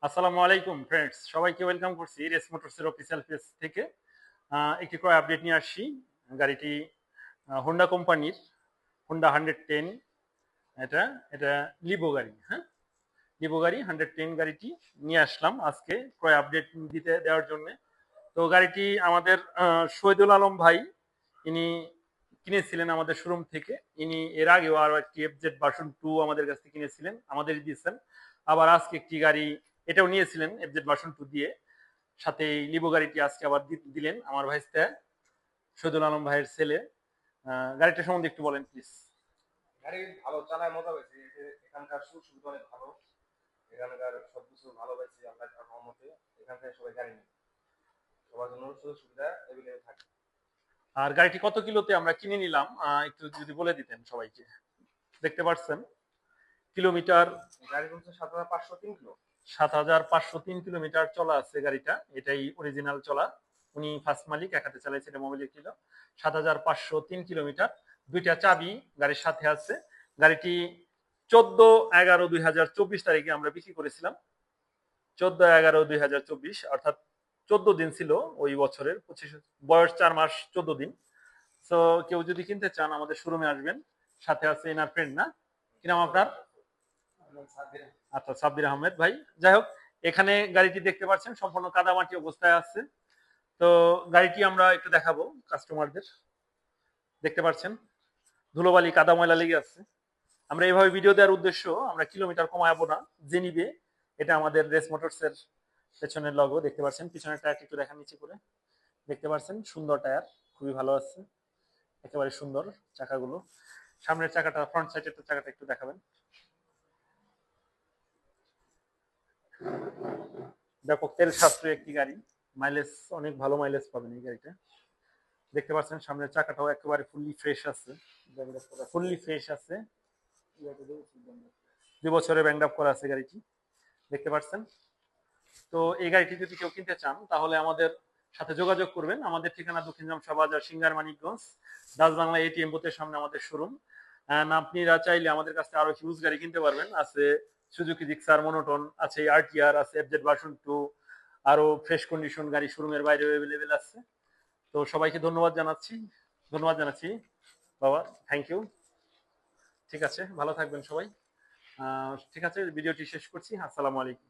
আসসালামু আলাইকুম ফ্রেন্ডস, সবাইকে ওয়েলকাম করছি রেস মোটরসের অফিসিয়াল পেজ থেকে। একটি ক্রয় আপডেট নিয়ে আসছি। গাড়িটি হোন্ডা কোম্পানির হোন্ডা 110। এটা এটা লিবো গাড়ি, হ্যাঁ, লিবো গাড়ি 110 গাড়িটি নিয়ে আসলাম আজকে ক্রয় আপডেট দেওয়ার জন্য। তো গাড়িটি আমাদের শহীদুল আলম ভাই, ইনি কিনেছিলেন আমাদের শোরুম থেকে। ইনি এর আগেও আরো একটি এফজেড ভার্সন 2 আমাদের কাছ থেকে কিনেছিলেন, আমাদেরই দিয়েছেন। আবার আজকে একটি গাড়ি এটাও নিয়েছিলেন এফজেড ভার্সন 2 দিয়ে, সাথে এই লিবো গাড়িটি আজকে আবার দিলেন আমার ভাইস্তা শহীদুল আলম ভাইয়ের ছেলে। গাড়িটা সম্বন্ধে একটু বলেন প্লিজ। গাড়ি ভালো চালায়, মজা পাইছি। এখানকার সুযোগ সুবিধা অনেক ভালো। এখানকার সবকিছু ভালো পাইছি আল্লাহর রহমতে। এখান থেকে সবাই গাড়ি নেয়, সবার জন্য সুযোগ সুবিধা এভেলেবেল থাকে। আর গাড়িটি কত কিলোতে আমরা কিনে নিলাম একটু যদি বলে দিতেন সবাইকে। দেখতে পাচ্ছেন কিলোমিটার গাড়ি চলছে 7,503 কিলো। 7,503 কিলোমিটার চলা আছে গাড়িটা, এটাই অরিজিনাল চলা। উনি ফার্স্ট মালিক, এক হাতে চালাইছে, এটা মোবাইলে ছিল। 7,503 কিলোমিটার। দুইটা চাবি গাড়ির সাথে আছে। গাড়িটি 14/11/2024 তারিখে আমরা বিক্রি করেছিলাম। 14/11/2024, অর্থাৎ 14 দিন ছিল ওই বছরের 25, বয়স 4 মাস 14 দিন। তো কেউ যদি কিনতে চান আমাদের শোরুমে আসবেন। সাথে আছে এনার ফ্রেন্ড, না কি নাম আপনার? আচ্ছা, সাব্বির আহমেদ ভাই। যাই হোক, এখানে গাড়িটি দেখতে পাচ্ছেন সম্পূর্ণ কাদামাটি অবস্থায় আছে। তো গাড়িটি আমরা একটু দেখাবো কাস্টমারদের। দেখতে পাচ্ছেন ধুলোবালি কাদা ময়লা লেগে আছে। আমরা এইভাবে ভিডিও দেওয়ার উদ্দেশ্য, আমরা কিলোমিটার কমাবো না, যে নিবে। এটা আমাদের রেস মোটরস এর পেছনের লগো, দেখতে পাচ্ছেন। পিছনের টায়ার একটু দেখান নিচে করে, দেখতে পাচ্ছেন সুন্দর টায়ার, খুবই ভালো আছে, একেবারে সুন্দর চাকাগুলো। সামনের চাকাটা, ফ্রন্ট সাইডের চাকাটা একটু দেখাবেন। ব্যাপক তেল সাশ্রয়ী একটি গাড়ি, মাইলেজ অনেক ভালো মাইলেজ পাবেন এই গাড়িটা। দেখতে পাচ্ছেন সামনের চাকাটাও একেবারে ফুললি ফ্রেশ আছে, ফুললি ফ্রেশ আছে। 2 বছরে ব্যাংক আপ করা আছে গাড়িটি, দেখতে পাচ্ছেন। তো এই গাড়িটি যদি কেউ কিনতে চান তাহলে আমাদের সাথে যোগাযোগ করবেন। আমাদের ঠিকানা দক্ষিণ জামশা বাজার, singer Manikganj, Dutch Bangla ATM বুথের সামনে আমাদের শোরুম। আপনারা চাইলে আমাদের কাছে আরো হিউজ গাড়ি কিনতে পারবেন। আছে সুজুকি জিক্সার, মনোটন আছে, আরটিআর আছে, এফজেড ভার্সন 2, আরো ফ্রেশ কন্ডিশন গাড়ি শোরুমের বাইরে অ্যাভেলেবেল আছে। তো সবাইকে ধন্যবাদ জানাচ্ছি বাবা, থ্যাংক ইউ। ঠিক আছে, ভালো থাকবেন সবাই। ঠিক আছে, ভিডিওটি শেষ করছি। আসসালামু আলাইকুম।